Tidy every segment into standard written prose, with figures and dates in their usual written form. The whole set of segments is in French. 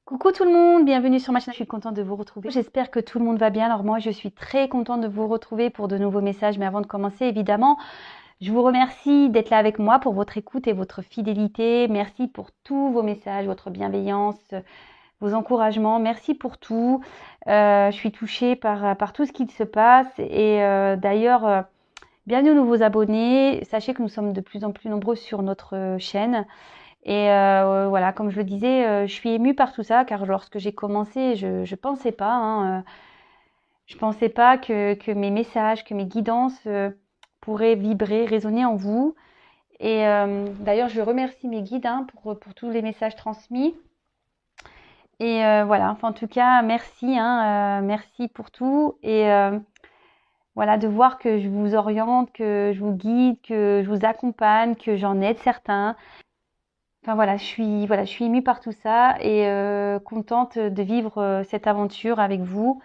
Coucou tout le monde, bienvenue sur ma chaîne, je suis contente de vous retrouver. J'espère que tout le monde va bien. Alors moi je suis très contente de vous retrouver pour de nouveaux messages, mais avant de commencer évidemment, je vous remercie d'être là avec moi pour votre écoute et votre fidélité. Merci pour tous vos messages, votre bienveillance, vos encouragements, merci pour tout. Je suis touchée par tout ce qui se passe et d'ailleurs, bienvenue aux nouveaux abonnés. Sachez que nous sommes de plus en plus nombreux sur notre chaîne. Et voilà, comme je le disais, je suis émue par tout ça, car lorsque j'ai commencé, je pensais pas, je pensais pas que mes messages, que mes guidances pourraient vibrer, résonner en vous. Et d'ailleurs, je remercie mes guides pour tous les messages transmis. Et voilà, enfin, en tout cas, merci, merci pour tout. Et voilà, de voir que je vous oriente, que je vous guide, que je vous accompagne, que j'en aide certains. Enfin voilà, je suis émue par tout ça et contente de vivre cette aventure avec vous.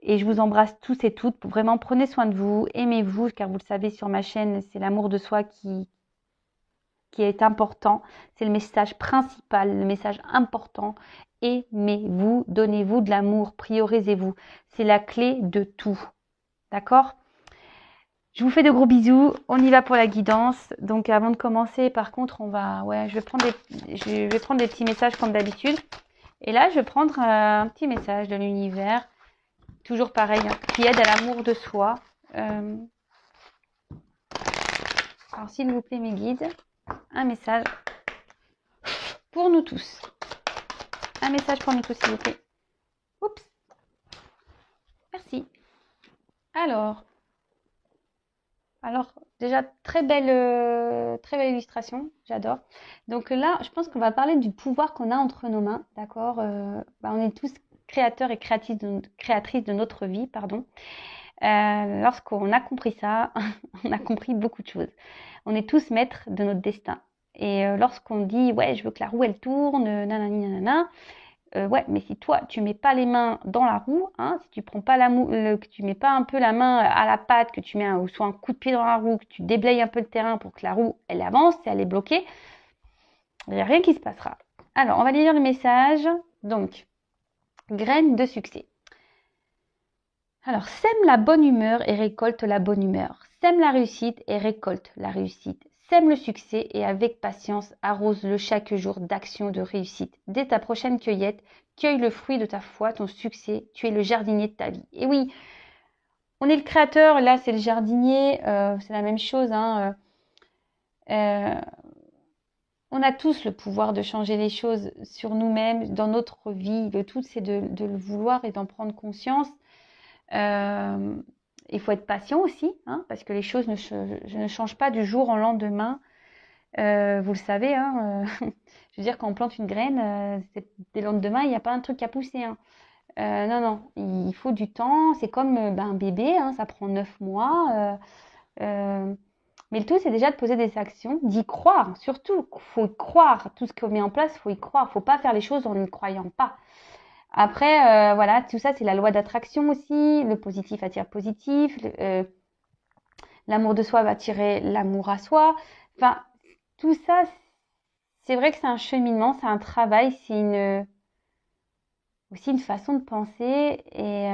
Et je vous embrasse tous et toutes. Vraiment, prenez soin de vous, aimez-vous, car vous le savez sur ma chaîne, c'est l'amour de soi qui est important. C'est le message principal, le message important. Aimez-vous, donnez-vous de l'amour, priorisez-vous. C'est la clé de tout. D'accord? Je vous fais de gros bisous. On y va pour la guidance. Donc avant de commencer, par contre, je vais prendre des petits messages comme d'habitude. Et là, je vais prendre un petit message de l'univers, toujours pareil, qui aide à l'amour de soi. Alors s'il vous plaît, mes guides, un message pour nous tous. Un message pour nous tous, s'il vous plaît. Oups. Merci. Alors, déjà, très belle illustration, j'adore. Donc là, je pense qu'on va parler du pouvoir qu'on a entre nos mains, d'accord. On est tous créateurs et créatrices de notre vie, pardon. Lorsqu'on a compris ça, on a compris beaucoup de choses. On est tous maîtres de notre destin. Et lorsqu'on dit, ouais, je veux que la roue, elle tourne, nanani, nanana, ouais, mais si toi, tu mets pas les mains dans la roue, si tu prends pas que tu mets pas un peu la main à la patte, que tu mets soit un coup de pied dans la roue, que tu déblayes un peu le terrain pour que la roue, elle avance, si elle est bloquée, il n'y a rien qui se passera. Alors, on va lire le message. Donc, graines de succès. Alors, sème la bonne humeur et récolte la bonne humeur. Sème la réussite et récolte la réussite. Sème le succès et avec patience, arrose-le chaque jour d'action de réussite. Dès ta prochaine cueillette, cueille le fruit de ta foi, ton succès. Tu es le jardinier de ta vie. Et oui, on est le créateur, là c'est le jardinier, c'est la même chose. On a tous le pouvoir de changer les choses sur nous-mêmes, dans notre vie. Le tout, c'est de le vouloir et d'en prendre conscience. Il faut être patient aussi, parce que les choses ne changent pas du jour au lendemain. Vous le savez, je veux dire, quand on plante une graine, dès le lendemain, il n'y a pas un truc à pousser. Non, non, il faut du temps. C'est comme un bébé, ça prend 9 mois. Mais le tout, c'est déjà de poser des actions, d'y croire. Surtout, il faut y croire. Tout ce qu'on met en place, il faut y croire. Il ne faut pas faire les choses en n'y croyant pas. Après, voilà, tout ça, c'est la loi d'attraction aussi. Le positif attire positif. L'amour de soi va attirer l'amour à soi. Enfin, tout ça, c'est vrai que c'est un cheminement, c'est un travail, c'est aussi une façon de penser et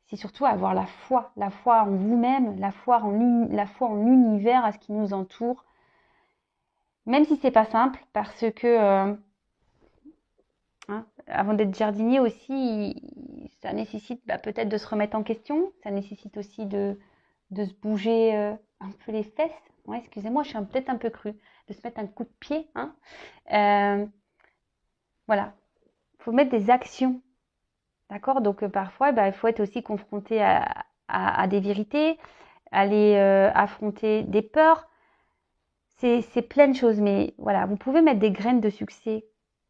c'est surtout avoir la foi en vous-même, la foi en l'univers, à ce qui nous entoure. Même si c'est pas simple, parce que avant d'être jardinier aussi, ça nécessite peut-être de se remettre en question, ça nécessite aussi de se bouger un peu les fesses. Ouais, excusez-moi, je suis peut-être un peu crue, de se mettre un coup de pied. Voilà, il faut mettre des actions. D'accord. Donc parfois, il faut être aussi confronté à des vérités, aller affronter des peurs. C'est plein de choses, mais voilà, vous pouvez mettre des graines de succès.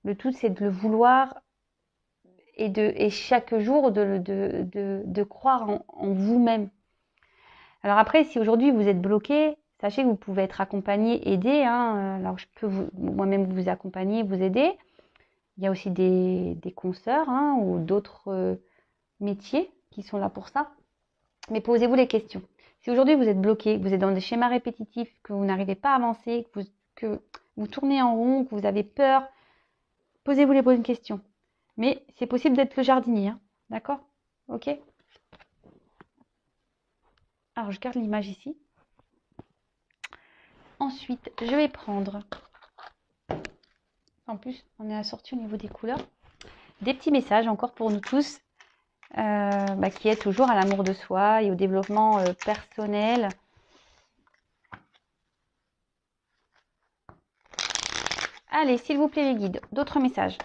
Le tout, c'est de le vouloir et chaque jour de croire en vous-même. Alors après, si aujourd'hui vous êtes bloqué, sachez que vous pouvez être accompagné, aidé. Alors je peux moi-même vous accompagner, vous aider. Il y a aussi des consoeurs ou d'autres métiers qui sont là pour ça. Mais posez-vous les questions. Si aujourd'hui vous êtes bloqué, que vous êtes dans des schémas répétitifs, que vous n'arrivez pas à avancer, que vous tournez en rond, que vous avez peur, posez-vous les bonnes questions. Mais c'est possible d'être le jardinier, hein. D'accord? Ok? Alors, je garde l'image ici. Ensuite, je vais prendre, en plus, on est assorti au niveau des couleurs, des petits messages encore pour nous tous, qui est toujours à l'amour de soi et au développement personnel. Allez, s'il vous plaît les guides, d'autres messages.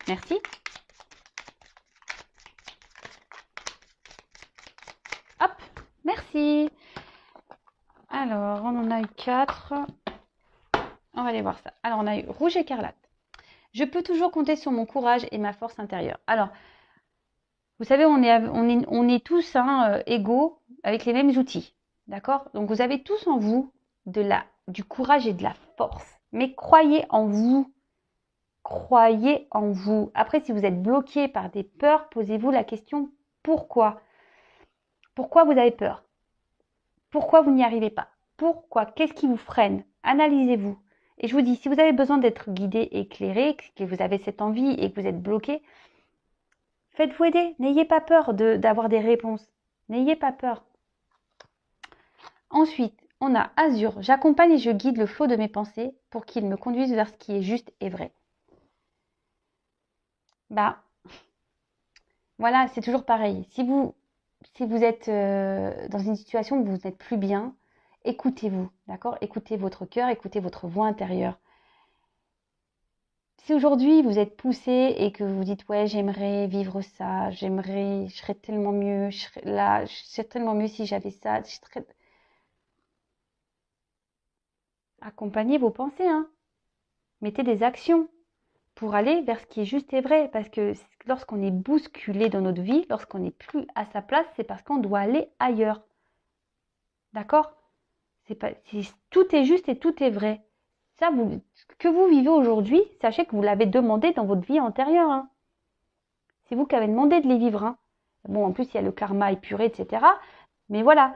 Merci. Hop, merci. Alors, on en a eu 4. On va aller voir ça. Alors, on a eu rouge écarlate. Je peux toujours compter sur mon courage et ma force intérieure. Alors, vous savez, on est tous égaux avec les mêmes outils. D'accord? Donc, vous avez tous en vous du courage et de la force. Mais croyez en vous. Croyez en vous. Après, si vous êtes bloqué par des peurs, posez-vous la question pourquoi? Pourquoi vous avez peur? Pourquoi vous n'y arrivez pas? Pourquoi? Qu'est-ce qui vous freine? Analysez-vous. Et je vous dis, si vous avez besoin d'être guidé, éclairé, que vous avez cette envie et que vous êtes bloqué, faites-vous aider. N'ayez pas peur d'avoir des réponses. N'ayez pas peur. Ensuite, on a Azur. J'accompagne et je guide le flot de mes pensées pour qu'il me conduise vers ce qui est juste et vrai. Voilà, c'est toujours pareil. Si vous êtes dans une situation où vous n'êtes plus bien, écoutez-vous, d'accord? Écoutez votre cœur, écoutez votre voix intérieure. Si aujourd'hui vous êtes poussé et que vous dites ouais, j'aimerais vivre ça, je serais tellement mieux, je serais tellement mieux si j'avais ça, accompagnez vos pensées, hein. Mettez des actions pour aller vers ce qui est juste et vrai. Parce que lorsqu'on est bousculé dans notre vie, lorsqu'on n'est plus à sa place, c'est parce qu'on doit aller ailleurs. D'accord? Tout est juste et tout est vrai. Ça, ce que vous vivez aujourd'hui, sachez que vous l'avez demandé dans votre vie antérieure, hein. C'est vous qui avez demandé de les vivre, hein. Bon, en plus, il y a le karma épuré, etc. Mais voilà.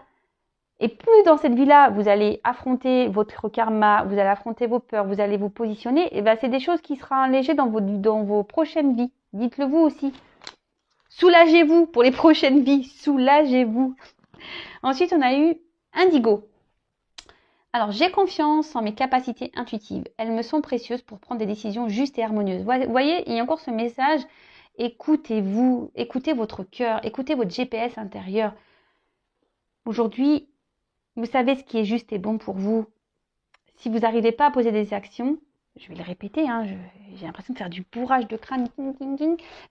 Et plus dans cette vie-là, vous allez affronter votre karma, vous allez affronter vos peurs, vous allez vous positionner, et ben c'est des choses qui seront allégées dans vos prochaines vies. Dites-le vous aussi. Soulagez-vous pour les prochaines vies. Soulagez-vous. Ensuite, on a eu Indigo. Alors, j'ai confiance en mes capacités intuitives. Elles me sont précieuses pour prendre des décisions justes et harmonieuses. Vous voyez, il y a encore ce message. Écoutez-vous, écoutez votre cœur, écoutez votre GPS intérieur. Aujourd'hui, vous savez ce qui est juste et bon pour vous. Si vous n'arrivez pas à poser des actions, je vais le répéter, hein, j'ai l'impression de faire du bourrage de crâne,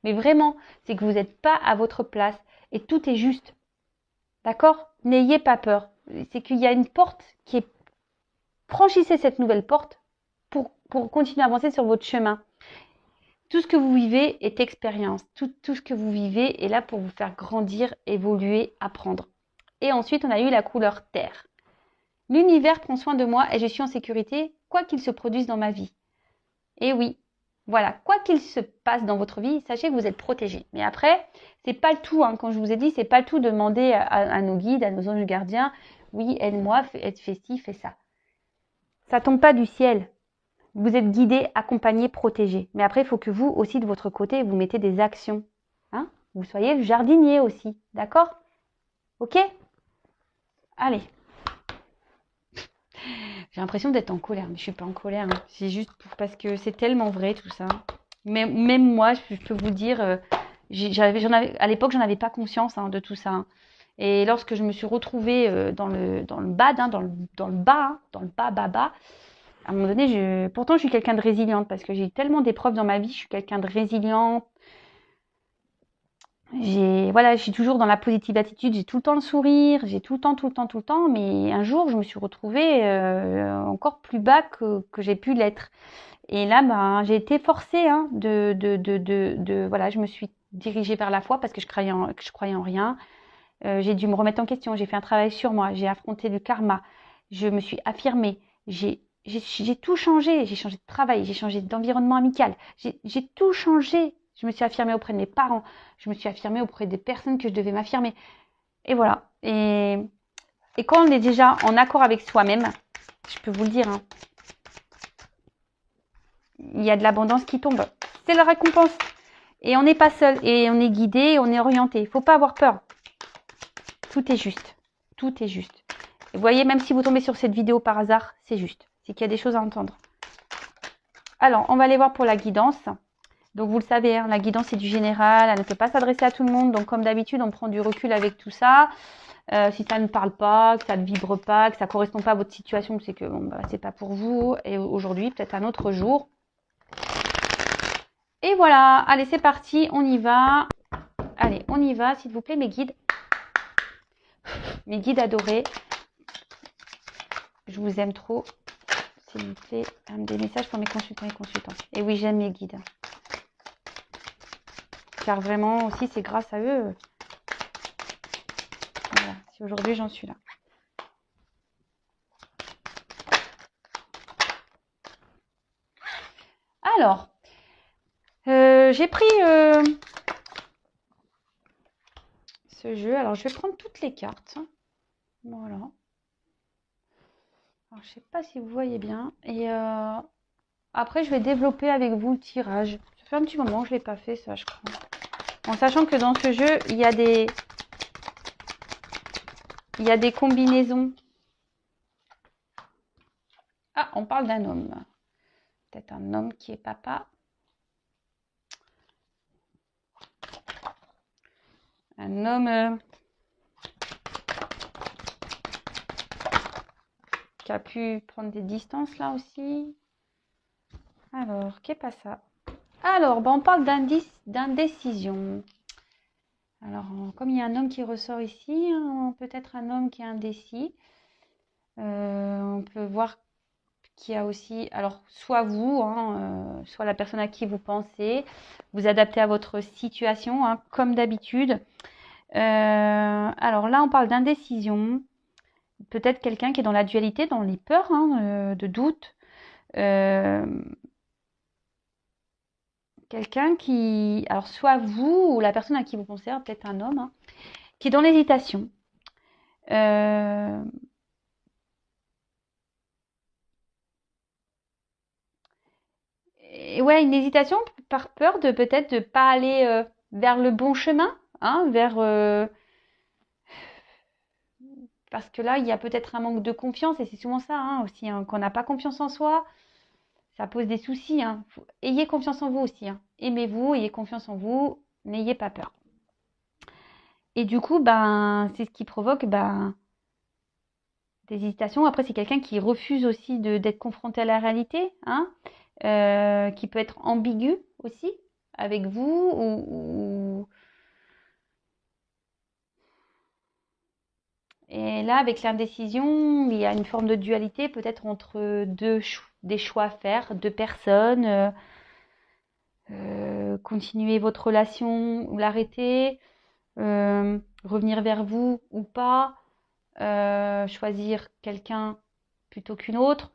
mais vraiment, c'est que vous n'êtes pas à votre place et tout est juste. D'accord? N'ayez pas peur. C'est qu'il y a une porte qui est... Franchissez cette nouvelle porte pour continuer à avancer sur votre chemin. Tout ce que vous vivez est expérience. Tout ce que vous vivez est là pour vous faire grandir, évoluer, apprendre. Et ensuite, on a eu la couleur terre. L'univers prend soin de moi et je suis en sécurité, quoi qu'il se produise dans ma vie. Et oui, voilà, quoi qu'il se passe dans votre vie, sachez que vous êtes protégé. Mais après, c'est pas le tout, hein. Comme je vous ai dit, c'est pas le tout de demander à nos guides, à nos anges gardiens, oui, aide-moi, fais ci, fais ça. Ça tombe pas du ciel. Vous êtes guidé, accompagné, protégé. Mais après, il faut que vous aussi, de votre côté, vous mettez des actions. Hein? Vous soyez jardinier aussi. D'accord? Ok? Allez. J'ai l'impression d'être en colère, mais je suis pas en colère, hein. C'est juste parce que c'est tellement vrai tout ça. Mais même moi, je peux vous dire, à l'époque, j'en avais pas conscience, hein, de tout ça, hein. Et lorsque je me suis retrouvée dans le bad, hein, dans le bas, hein, dans le bas, à un moment donné, pourtant je suis quelqu'un de résiliente parce que j'ai eu tellement d'épreuves dans ma vie, je suis quelqu'un de résiliente. Je suis toujours dans la positive attitude, j'ai tout le temps le sourire, j'ai tout le temps, mais un jour je me suis retrouvée encore plus bas que j'ai pu l'être. Et là, j'ai été forcée, hein, voilà, je me suis dirigée vers la foi parce que je croyais en rien. J'ai dû me remettre en question, j'ai fait un travail sur moi, j'ai affronté le karma, je me suis affirmée, j'ai tout changé, j'ai changé de travail, j'ai changé d'environnement amical, j'ai tout changé. Je me suis affirmée auprès de mes parents, je me suis affirmée auprès des personnes que je devais m'affirmer. Et voilà. Et quand on est déjà en accord avec soi-même, je peux vous le dire, hein, il y a de l'abondance qui tombe. C'est la récompense. Et on n'est pas seul. Et on est guidé, on est orienté. Il ne faut pas avoir peur. Tout est juste. Tout est juste. Et vous voyez, même si vous tombez sur cette vidéo par hasard, c'est juste. C'est qu'il y a des choses à entendre. Alors, on va aller voir pour la guidance. Donc, vous le savez, hein, la guidance, c'est du général. Elle ne peut pas s'adresser à tout le monde. Donc, comme d'habitude, on prend du recul avec tout ça. Si ça ne parle pas, que ça ne vibre pas, que ça ne correspond pas à votre situation, c'est que bon, bah, c'est pas pour vous. Et aujourd'hui, peut-être un autre jour. Et voilà. Allez, c'est parti. On y va. Allez, on y va, s'il vous plaît, mes guides. Mes guides adorés. Je vous aime trop. S'il vous plaît, des messages pour mes consultants et consultantes. Et oui, j'aime mes guides. Car vraiment aussi, c'est grâce à eux. Voilà, si aujourd'hui j'en suis là. Alors, j'ai pris ce jeu. Alors, je vais prendre toutes les cartes. Voilà. Alors, je ne sais pas si vous voyez bien. Et après, je vais développer avec vous le tirage. Ça fait un petit moment que je ne l'ai pas fait, ça, je crois. En sachant que dans ce jeu, il y a des combinaisons. Ah, on parle d'un homme. Peut-être un homme qui est papa. Un homme qui a pu prendre des distances là aussi. Alors, qu'est pas ça? Alors, on parle d'indécision. Alors, comme il y a un homme qui ressort ici, peut-être un homme qui est indécis. On peut voir qu'il y a aussi, alors soit vous, soit la personne à qui vous pensez, vous adaptez à votre situation, hein, comme d'habitude. Alors là, on parle d'indécision. Peut-être quelqu'un qui est dans la dualité, dans les peurs, de doute. Quelqu'un qui, alors soit vous ou la personne à qui vous pensez, peut-être un homme, qui est dans l'hésitation. Et ouais, une hésitation par peur de peut-être de pas aller vers le bon chemin, parce que là, il y a peut-être un manque de confiance, et c'est souvent ça aussi, qu'on n'a pas confiance en soi, ça pose des soucis. Ayez confiance en vous aussi. Aimez-vous, ayez confiance en vous, n'ayez pas peur. Et du coup, c'est ce qui provoque des hésitations. Après, c'est quelqu'un qui refuse aussi d'être confronté à la réalité, qui peut être ambigu aussi avec vous ou... Et là, avec l'indécision, il y a une forme de dualité peut-être entre des choix à faire, deux personnes. Continuer votre relation ou l'arrêter, revenir vers vous ou pas, choisir quelqu'un plutôt qu'une autre,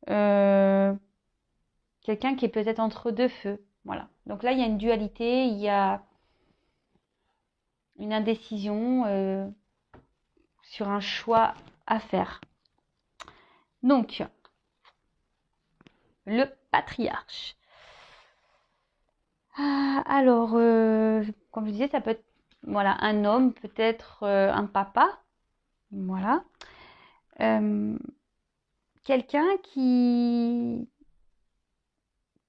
quelqu'un qui est peut-être entre deux feux. Voilà. Donc là, il y a une dualité, il y a une indécision sur un choix à faire. Donc, le patriarche. Alors, comme je disais, ça peut être un homme, peut-être un papa. Voilà. Quelqu'un qui...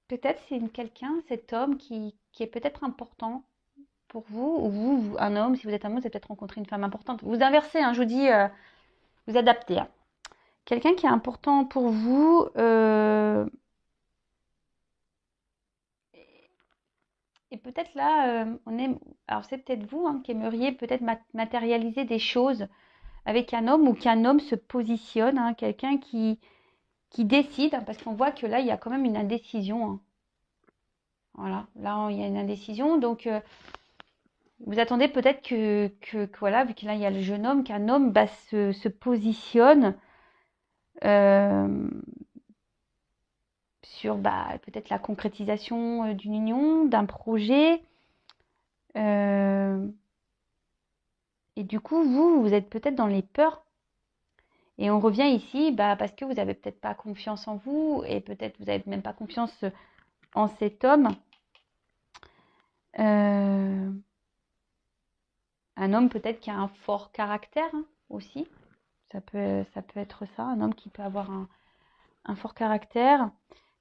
Peut-être c'est cet homme qui est peut-être important pour vous, ou vous, un homme, si vous êtes un homme, vous avez peut-être rencontré une femme importante. Vous inversez, je vous dis, vous adaptez. Quelqu'un qui est important pour vous, et peut-être là, alors c'est peut-être vous qui aimeriez peut-être matérialiser des choses avec un homme, ou qu'un homme se positionne, quelqu'un qui décide, parce qu'on voit que là, il y a quand même une indécision. Voilà, là, il y a une indécision. Donc, vous attendez peut-être que voilà, vu que là, il y a le jeune homme, qu'un homme se positionne sur peut-être la concrétisation d'une union, d'un projet. Et du coup, vous êtes peut-être dans les peurs. Et on revient ici parce que vous n'avez peut-être pas confiance en vous et peut-être vous n'avez même pas confiance en cet homme. Un homme peut-être qui a un fort caractère aussi. Ça peut être ça, un homme qui peut avoir un fort caractère.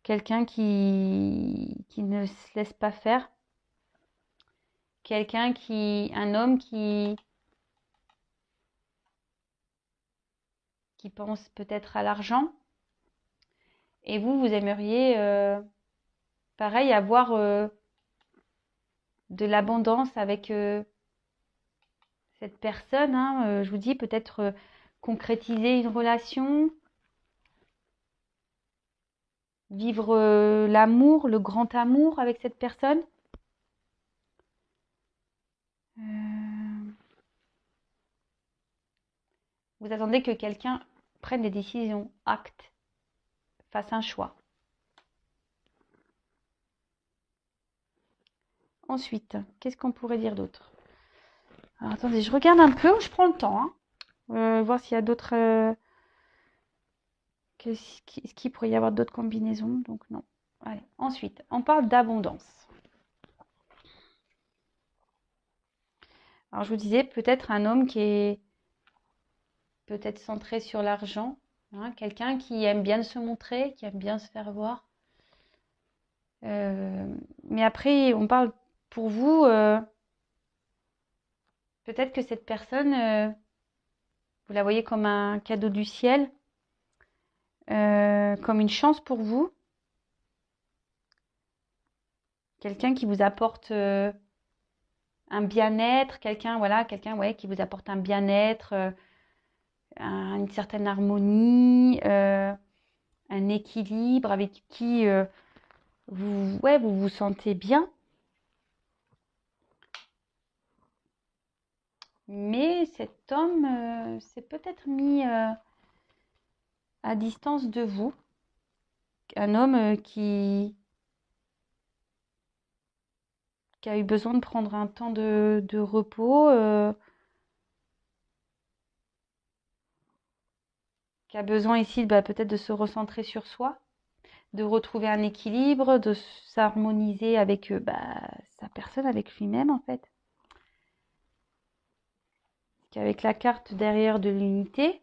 Quelqu'un qui ne se laisse pas faire. Un homme qui pense peut-être à l'argent. Et vous aimeriez, pareil, avoir de l'abondance avec cette personne. Je vous dis, peut-être concrétiser une relation, vivre l'amour, le grand amour avec cette personne. Vous attendez que quelqu'un prenne des décisions, acte, fasse un choix. Ensuite, qu'est-ce qu'on pourrait dire d'autre? Alors attendez, je regarde un peu, je prends le temps. Voir s'il y a d'autres... Est-ce qu'il pourrait y avoir d'autres combinaisons? Donc non. Allez. Ensuite, on parle d'abondance. Alors je vous disais, peut-être un homme qui est peut-être centré sur l'argent. Quelqu'un qui aime bien se montrer, qui aime bien se faire voir. Mais après, on parle pour vous... peut-être que cette personne, vous la voyez comme un cadeau du ciel, comme une chance pour vous. Quelqu'un qui vous apporte un bien-être, quelqu'un qui vous apporte un bien-être, une certaine harmonie, un équilibre avec qui vous vous sentez bien. Mais cet homme s'est peut-être mis à distance de vous. Un homme qui a eu besoin de prendre un temps de repos, qui a besoin ici peut-être de se recentrer sur soi, de retrouver un équilibre, de s'harmoniser avec sa personne, avec lui-même en fait. Avec la carte derrière de l'unité,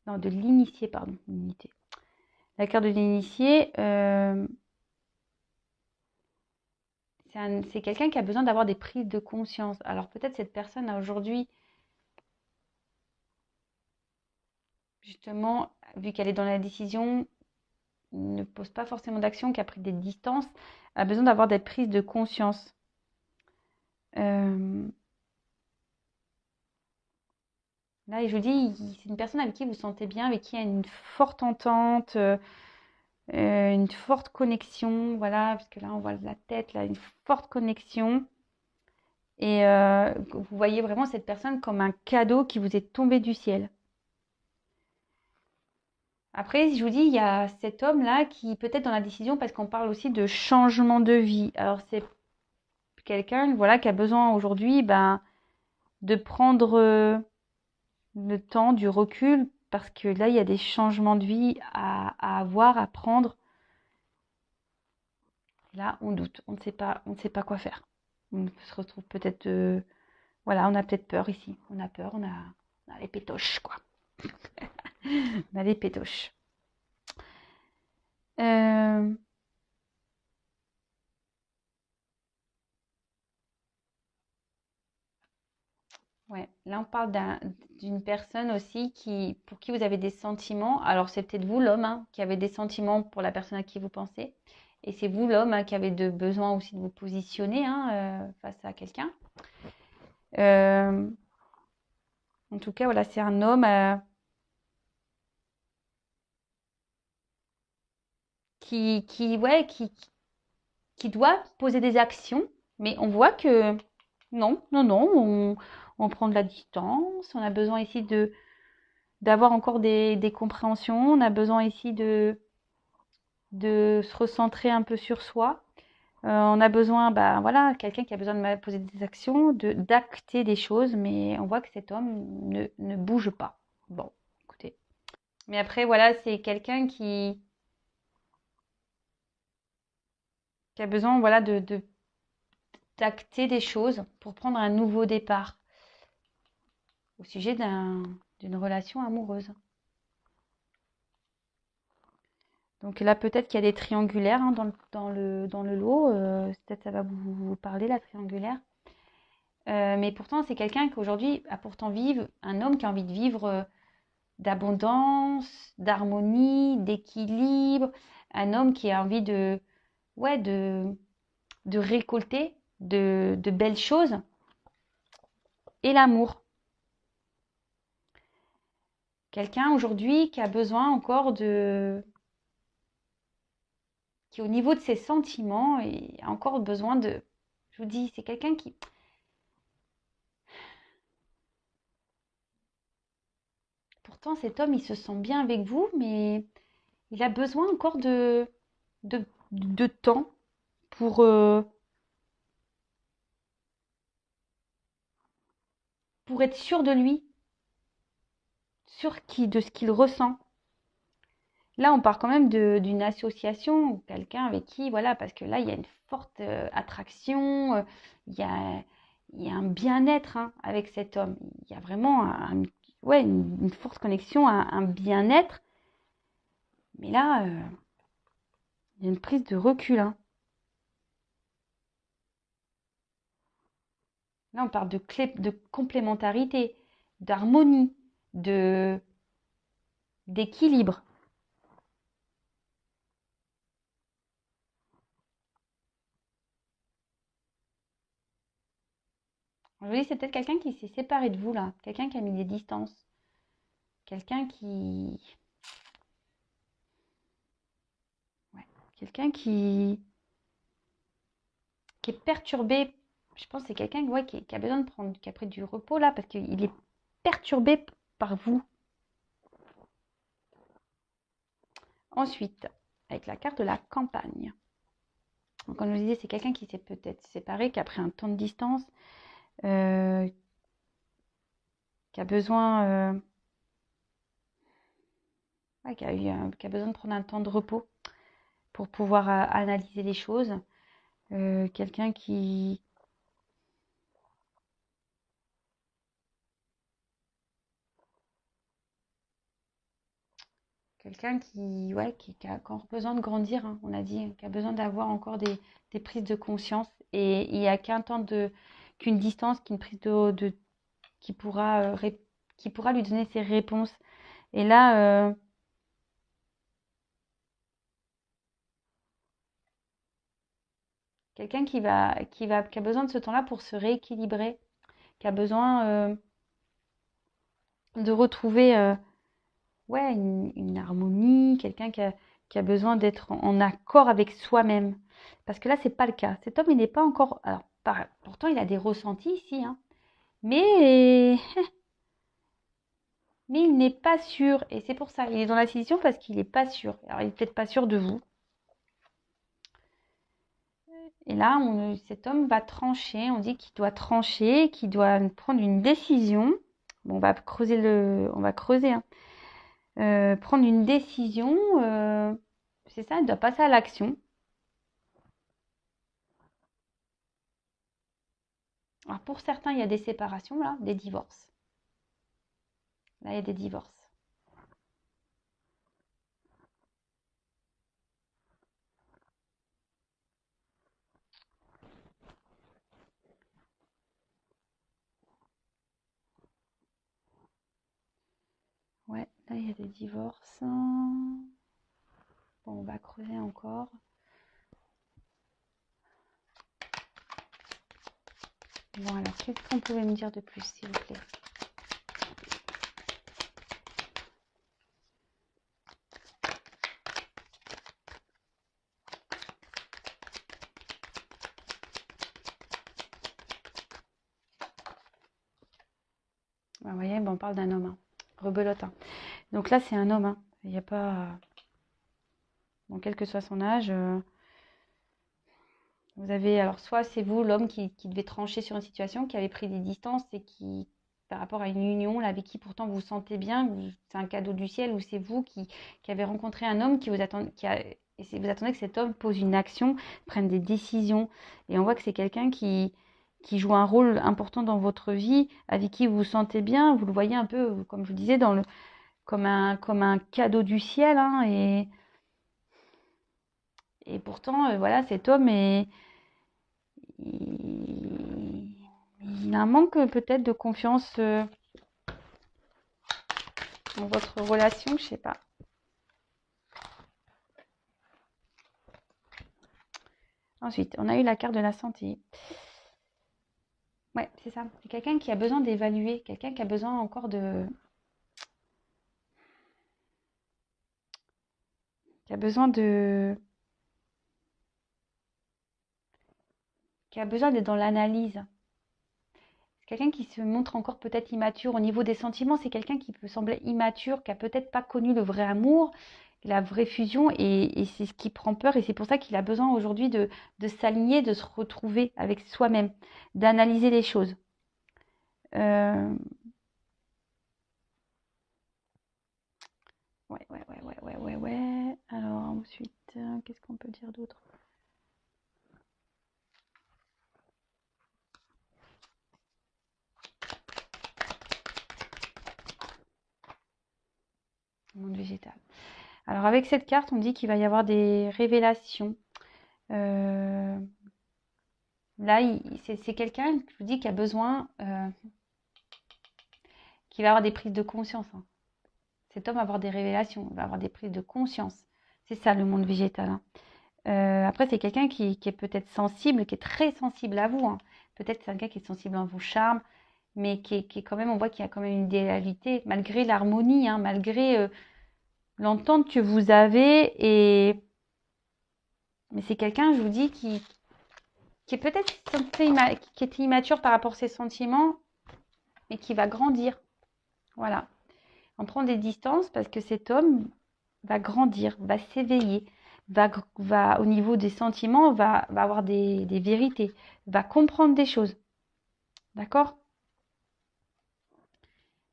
non, de l'initié, pardon, l'unité. La carte de l'initié, c'est quelqu'un qui a besoin d'avoir des prises de conscience. Alors peut-être cette personne a aujourd'hui, justement, vu qu'elle est dans la décision, ne pose pas forcément d'action, qui a pris des distances, a besoin d'avoir des prises de conscience. Là, je vous dis, c'est une personne avec qui vous sentez bien, avec qui il y a une forte entente, une forte connexion, voilà, parce que là, on voit la tête, là, une forte connexion. Et vous voyez vraiment cette personne comme un cadeau qui vous est tombé du ciel. Après, je vous dis, il y a cet homme-là qui peut-être dans la décision, parce qu'on parle aussi de changement de vie. Alors, c'est quelqu'un, voilà, qui a besoin aujourd'hui, de prendre le temps, du recul, parce que là, il y a des changements de vie à avoir, à prendre. Là, on doute, on ne sait pas quoi faire. On se retrouve peut-être, voilà, on a peut-être peur ici. On a peur, on a les pétoches, quoi. On a les pétoches. Ouais, là on parle d'une personne aussi pour qui vous avez des sentiments. Alors c'est peut-être vous l'homme qui avez des sentiments pour la personne à qui vous pensez. Et c'est vous l'homme qui avez besoin aussi de vous positionner face à quelqu'un. En tout cas, voilà, c'est un homme qui doit poser des actions. Mais on voit que non, on prend de la distance. On a besoin ici d'avoir encore des compréhensions. On a besoin ici de se recentrer un peu sur soi. On a besoin, bah voilà, quelqu'un qui a besoin de poser des actions, d'acter des choses, mais on voit que cet homme ne bouge pas. Bon, écoutez. Mais après, voilà, c'est quelqu'un qui a besoin, voilà, d'acter des choses pour prendre un nouveau départ au sujet d'une relation amoureuse. Donc là, peut-être qu'il y a des triangulaires hein, dans le lot. Peut-être ça va vous parler, la triangulaire. Mais pourtant, c'est quelqu'un qui aujourd'hui a pourtant un homme qui a envie de vivre d'abondance, d'harmonie, d'équilibre. Un homme qui a envie ouais, de récolter de belles choses et l'amour. Quelqu'un aujourd'hui qui a besoin encore qui au niveau de ses sentiments, et a encore besoin je vous dis, c'est quelqu'un qui, pourtant cet homme, il se sent bien avec vous, mais il a besoin encore de temps pour, pour être sûr de lui, de ce qu'il ressent. Là, on part quand même d'une association, quelqu'un avec qui, voilà, parce que là, il y a une forte attraction, il y a, il y a un bien-être hein, avec cet homme. Il y a vraiment ouais, une forte connexion, un bien-être. Mais là, il y a une prise de recul. Hein. Là, on parle de complémentarité, d'harmonie, d'équilibre. Je vous dis, c'est peut-être quelqu'un qui s'est séparé de vous, là. Quelqu'un qui a mis des distances. Quelqu'un qui... Ouais. Quelqu'un qui est perturbé. Je pense que c'est quelqu'un ouais, qui a besoin de prendre, qui a pris du repos, là, parce qu'il est perturbé par vous. Ensuite, avec la carte de la campagne. Donc, comme je vous disais, c'est quelqu'un qui s'est peut-être séparé, qui a pris un temps de distance, qui a besoin... ouais, qui a besoin de prendre un temps de repos pour pouvoir analyser les choses. Quelqu'un qui... Quelqu'un ouais, qui a encore besoin de grandir, hein, on a dit, qui a besoin d'avoir encore des prises de conscience. Et il n'y a qu'une distance, qu'une prise qui pourra lui donner ses réponses. Et là, quelqu'un qui a besoin de ce temps-là pour se rééquilibrer, qui a besoin de retrouver ouais, une harmonie, quelqu'un qui a besoin d'être en accord avec soi-même. Parce que là, c'est pas le cas. Cet homme, il n'est pas encore. Alors, pourtant, il a des ressentis ici, hein, mais, mais il n'est pas sûr. Et c'est pour ça. Il est dans la décision parce qu'il n'est pas sûr. Alors, il n'est peut-être pas sûr de vous. Et là, cet homme va trancher. On dit qu'il doit trancher, qu'il doit prendre une décision. Bon, on va creuser. Hein. Prendre une décision, c'est ça, il doit passer à l'action. Alors pour certains, il y a des séparations, là, des divorces. Là, il y a des divorces. Ouais, là, il y a des divorces. Bon, on va creuser encore. Bon, alors, qu'est-ce qu'on pouvait me dire de plus, s'il vous plaît? Vous voyez, bon, on parle d'un homme. Hein. Rebelote. Hein. Donc là, c'est un homme. Hein. Il n'y a pas... Bon, quel que soit son âge... Vous avez, alors soit c'est vous, l'homme, qui devait trancher sur une situation, qui avait pris des distances et qui, par rapport à une union là, avec qui pourtant vous vous sentez bien, c'est un cadeau du ciel, ou c'est vous qui avez rencontré un homme qui vous attend, et vous attendez que cet homme pose une action, prenne des décisions. Et on voit que c'est quelqu'un qui joue un rôle important dans votre vie, avec qui vous vous sentez bien. Vous le voyez un peu, comme je vous disais, comme un cadeau du ciel. Hein, et pourtant, voilà, cet homme il, il a un manque peut-être de confiance dans votre relation, je sais pas. Ensuite, on a eu la carte de la santé. Ouais, c'est ça. C'est quelqu'un qui a besoin d'évaluer, quelqu'un qui a besoin encore qui a besoin d'être dans l'analyse. C'est quelqu'un qui se montre encore peut-être immature au niveau des sentiments. C'est quelqu'un qui peut sembler immature, qui a peut-être pas connu le vrai amour, la vraie fusion, et c'est ce qui prend peur. Et c'est pour ça qu'il a besoin aujourd'hui de s'aligner, de se retrouver avec soi-même, d'analyser les choses. Ouais. Alors ensuite, qu'est-ce qu'on peut dire d'autre? Monde végétal. Alors avec cette carte, on dit qu'il va y avoir des révélations. Là, c'est quelqu'un, je vous dis, qui a besoin, qui va avoir des prises de conscience. Hein. Cet homme va avoir des révélations, va avoir des prises de conscience. C'est ça le monde végétal. Hein. Après, c'est quelqu'un qui est peut-être sensible, qui est très sensible à vous. Hein. Peut-être c'est quelqu'un qui est sensible à vos charmes, mais qui est quand même, on voit qu'il y a quand même une idéalité, malgré l'harmonie, hein, malgré l'entente que vous avez. Mais c'est quelqu'un, je vous dis, qui est peut-être qui était immature par rapport à ses sentiments, mais qui va grandir. Voilà. On prend des distances parce que cet homme va grandir, va s'éveiller, va au niveau des sentiments, va avoir des vérités, va comprendre des choses. D'accord?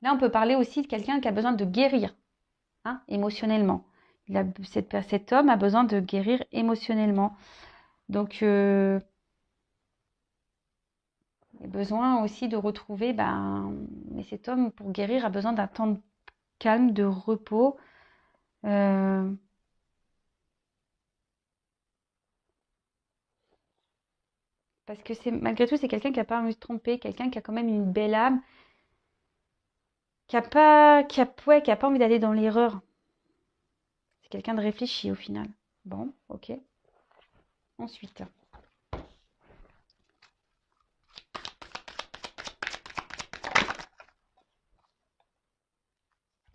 Là, on peut parler aussi de quelqu'un qui a besoin de guérir, hein, émotionnellement. Cet homme a besoin de guérir émotionnellement. Donc, il a besoin aussi de retrouver, mais cet homme, pour guérir, a besoin d'un temps de calme, de repos. Parce que malgré tout, c'est quelqu'un qui n'a pas envie de se tromper, quelqu'un qui a quand même une belle âme, qui a pas envie d'aller dans l'erreur. C'est quelqu'un de réfléchi au final. Bon, ok. Ensuite,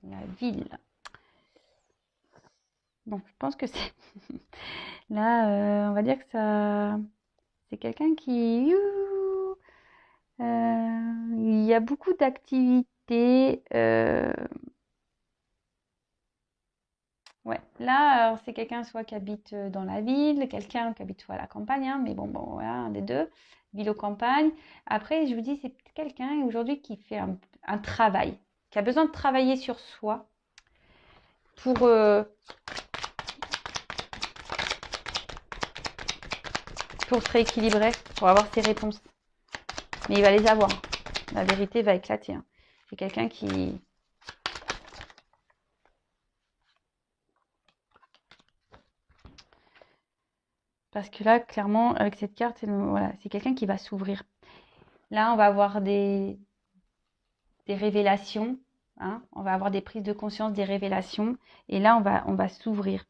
la ville. Bon, je pense que c'est là, on va dire que ça, c'est quelqu'un qui, il y a beaucoup d'activités. Ouais, là, c'est quelqu'un soit qui habite dans la ville, quelqu'un qui habite soit à la campagne, hein, mais bon, voilà, un des deux, ville ou campagne. Après, je vous dis, c'est quelqu'un aujourd'hui qui fait un travail, qui a besoin de travailler sur soi pour, pour se rééquilibrer, pour avoir ses réponses. Mais il va les avoir. La vérité va éclater. Hein. C'est quelqu'un qui... Parce que là, clairement, avec cette carte, c'est quelqu'un qui va s'ouvrir. Là, on va avoir des révélations. Hein. On va avoir des prises de conscience, des révélations. Et là, on va s'ouvrir.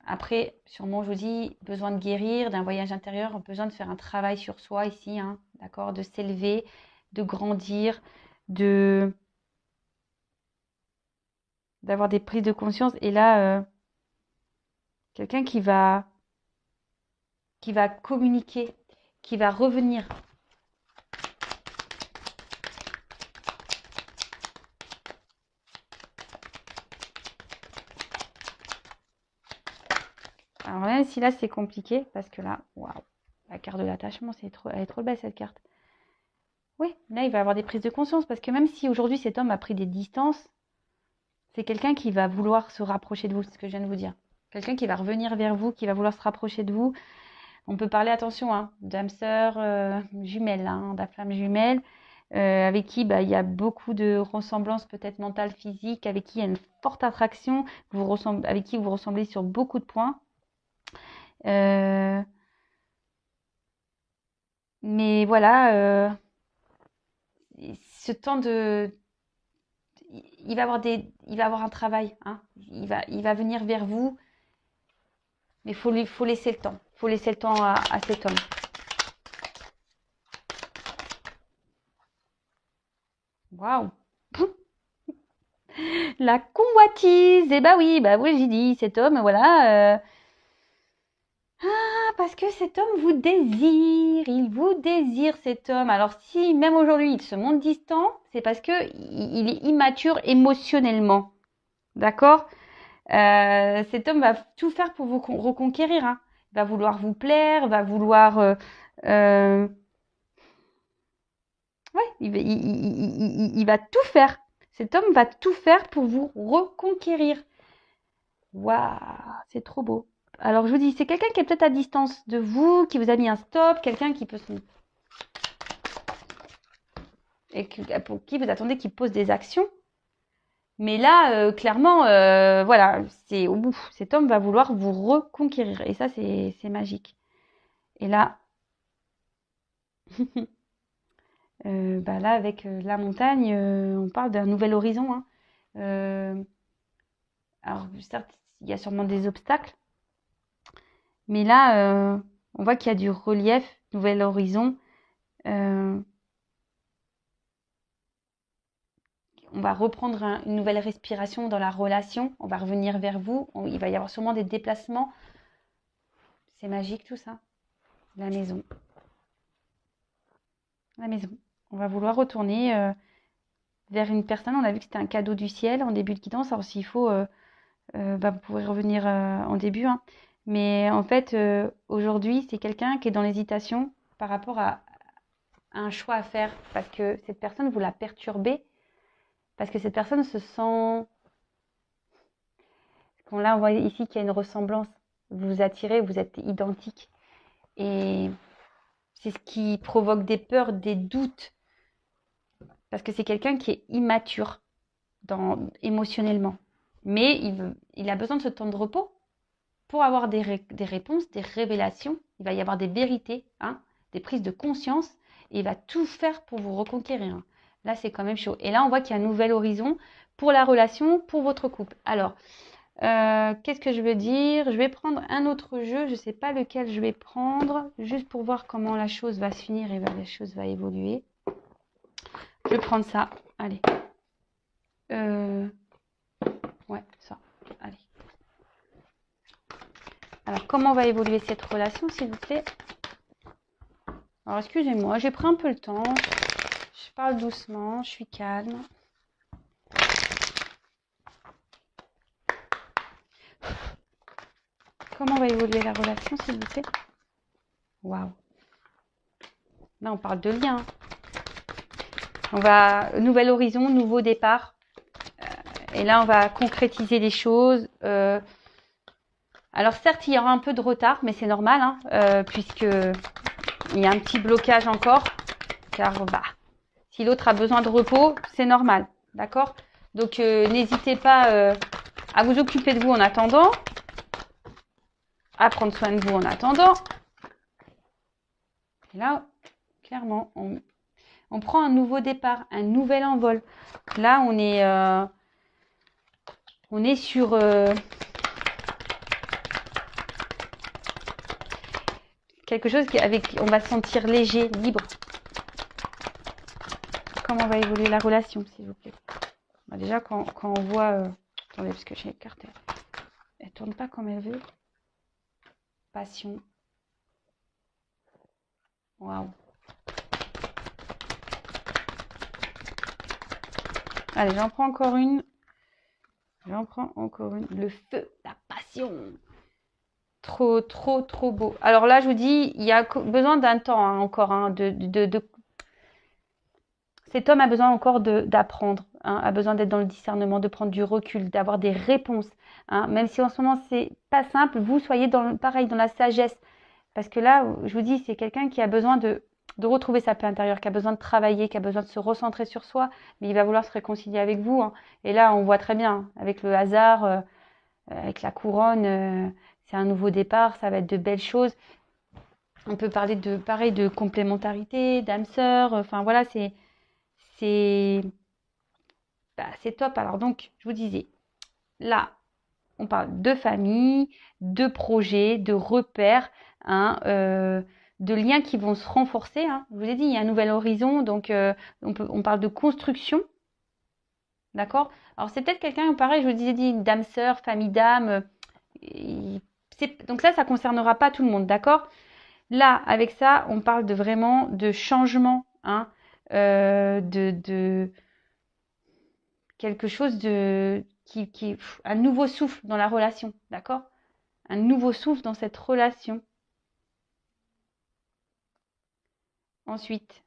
Après, sûrement, je vous dis, besoin de guérir, d'un voyage intérieur, besoin de faire un travail sur soi ici, hein, d'accord, de s'élever, de grandir, d'avoir des prises de conscience. Et là, quelqu'un qui va communiquer, qui va revenir. Alors même si là c'est compliqué, parce que là, waouh, la carte de l'attachement, elle est trop belle cette carte. Oui, là il va avoir des prises de conscience, parce que même si aujourd'hui cet homme a pris des distances, c'est quelqu'un qui va vouloir se rapprocher de vous, c'est ce que je viens de vous dire. Quelqu'un qui va revenir vers vous, qui va vouloir se rapprocher de vous. On peut parler, attention, hein, d'âme sœur jumelle, hein, de flamme jumelle, avec qui il y a beaucoup de ressemblances peut-être mentales, physiques, avec qui il y a une forte attraction, avec qui vous ressemblez sur beaucoup de points. Mais voilà, ce temps il va avoir un travail, hein. Il va venir vers vous, mais faut laisser le temps. Faut laisser le temps à cet homme. Waouh! La convoitise! Eh oui, j'ai dit, cet homme, voilà. Parce que cet homme vous désire, il vous désire cet homme. Alors si même aujourd'hui il se montre distant, c'est parce que il est immature émotionnellement, d'accord? Cet homme va tout faire pour vous reconquérir, hein. Il va vouloir vous plaire, va vouloir, ouais, il va tout faire. Cet homme va tout faire pour vous reconquérir. Waouh, c'est trop beau. Alors, je vous dis, c'est quelqu'un qui est peut-être à distance de vous, qui vous a mis un stop, quelqu'un qui peut et pour qui vous attendez qu'il pose des actions. Mais là, clairement, voilà, cet homme va vouloir vous reconquérir. Et ça, c'est magique. Et là, là, avec la montagne, on parle d'un nouvel horizon, hein. Alors, certes, il y a sûrement des obstacles. Mais là, on voit qu'il y a du relief, nouvel horizon. On va reprendre une nouvelle respiration dans la relation. On va revenir vers vous. Il va y avoir sûrement des déplacements. C'est magique tout ça. La maison. La maison. On va vouloir retourner vers une personne. On a vu que c'était un cadeau du ciel en début de guidance. Alors s'il faut, vous pourrez revenir en début, hein. Mais en fait, aujourd'hui, c'est quelqu'un qui est dans l'hésitation par rapport à un choix à faire. Parce que cette personne, vous la perturbez. Parce que cette personne se sent... Là, on voit ici qu'il y a une ressemblance. Vous vous attirez, vous êtes identiques. Et c'est ce qui provoque des peurs, des doutes. Parce que c'est quelqu'un qui est immature émotionnellement. Mais il a besoin de ce temps de repos pour avoir des réponses, des révélations. Il va y avoir des vérités, hein, des prises de conscience. Et il va tout faire pour vous reconquérir. Là, c'est quand même chaud. Et là, on voit qu'il y a un nouvel horizon pour la relation, pour votre couple. Alors, qu'est-ce que je veux dire? Je vais prendre un autre jeu. Je ne sais pas lequel je vais prendre, juste pour voir comment la chose va se finir et la chose va évoluer. Je vais prendre ça. Allez. Ouais, ça. Allez. Alors, comment va évoluer cette relation, s'il vous plaît? Alors, excusez-moi, j'ai pris un peu le temps. Je parle doucement, je suis calme. Comment va évoluer la relation, s'il vous plaît? Waouh. Là, on parle de lien. On va... Nouvel horizon, nouveau départ. Et là, on va concrétiser les choses. Alors, certes, il y aura un peu de retard, mais c'est normal, hein, puisque il y a un petit blocage encore. Car, si l'autre a besoin de repos, c'est normal. D'accord? Donc, n'hésitez pas à vous occuper de vous en attendant. À prendre soin de vous en attendant. Et là, clairement, on prend un nouveau départ, un nouvel envol. Là, on est sur quelque chose on va se sentir léger, libre. Comment va évoluer la relation, s'il vous plaît? Déjà, quand on voit... attendez, parce que j'ai les cartes. Elle tourne pas comme elle veut. Passion. Waouh. Allez, j'en prends encore une. Le feu, la passion. Trop, trop, trop beau. Alors là, je vous dis, il y a besoin d'un temps hein, encore. Hein, Cet homme a besoin encore d'apprendre, hein, a besoin d'être dans le discernement, de prendre du recul, d'avoir des réponses. Hein, même si en ce moment, c'est pas simple, vous soyez pareil dans la sagesse. Parce que là, je vous dis, c'est quelqu'un qui a besoin de retrouver sa paix intérieure, qui a besoin de travailler, qui a besoin de se recentrer sur soi, mais il va vouloir se réconcilier avec vous. Hein. Et là, on voit très bien, hein, avec le hasard, avec la couronne, c'est un nouveau départ, ça va être de belles choses. On peut parler de, pareil, de complémentarité, d'âme sœur, enfin voilà, c'est top. Alors donc, je vous disais, là, on parle de famille, de projets, de repères, hein, de liens qui vont se renforcer. Hein. Je vous ai dit, il y a un nouvel horizon, donc on parle de construction. D'accord. Alors c'est peut-être quelqu'un, pareil, je vous disais, dit, dame sœur, famille d'âme. Donc là, ça ne concernera pas tout le monde, d'accord. Là, avec ça, on parle de vraiment de changement, hein, de quelque chose un nouveau souffle dans la relation, d'accord? Un nouveau souffle dans cette relation. Ensuite,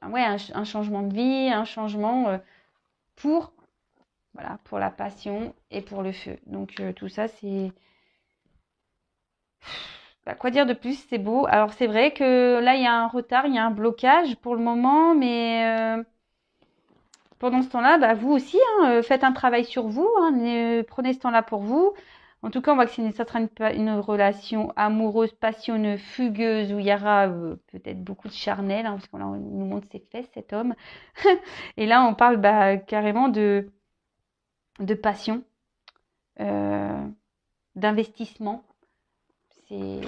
ouais, un changement de vie, un changement pour, voilà, pour la passion et pour le feu. Donc tout ça, c'est bah, quoi dire de plus, c'est beau. Alors c'est vrai que là, il y a un retard, il y a un blocage pour le moment, mais pendant ce temps-là, bah, vous aussi, hein, faites un travail sur vous, hein, prenez ce temps-là pour vous. En tout cas, on voit que ça sera une relation amoureuse, passionneuse, fugueuse, où il y aura peut-être beaucoup de charnel, hein, parce qu'on nous montre ses fesses, cet homme. Et là, on parle bah, carrément de passion, euh, d'investissement. C'est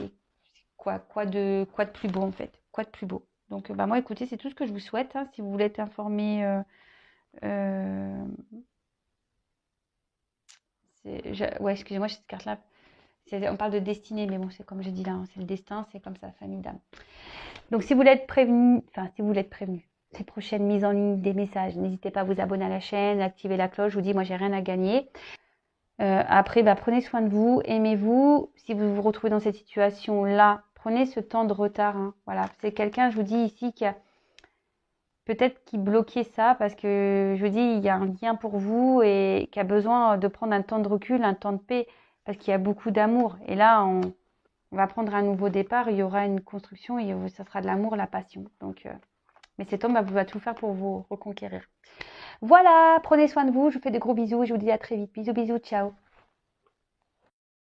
quoi de plus beau en fait? Quoi de plus beau? Donc, bah, moi, écoutez, c'est tout ce que je vous souhaite. Hein, si vous voulez être informé, ouais, excusez-moi, cette carte-là. On parle de destinée, mais bon, c'est comme j'ai dit là, hein, c'est le destin, c'est comme ça, famille d'âme. Donc, si vous voulez être prévenu, ces prochaines mises en ligne des messages, n'hésitez pas à vous abonner à la chaîne, activer la cloche. Je vous dis, moi, j'ai rien à gagner. Après, bah, prenez soin de vous, aimez-vous. Si vous vous retrouvez dans cette situation-là, prenez ce temps de retard. Hein. Voilà, c'est quelqu'un, je vous dis ici, qui a peut-être qui bloquait ça parce que je vous dis, il y a un lien pour vous et qui a besoin de prendre un temps de recul, un temps de paix parce qu'il y a beaucoup d'amour. Et là, on va prendre un nouveau départ, il y aura une construction et ça sera de l'amour, la passion. Donc, mais cet homme va tout faire pour vous reconquérir. Voilà, prenez soin de vous, je vous fais de gros bisous et je vous dis à très vite. Bisous, bisous, ciao.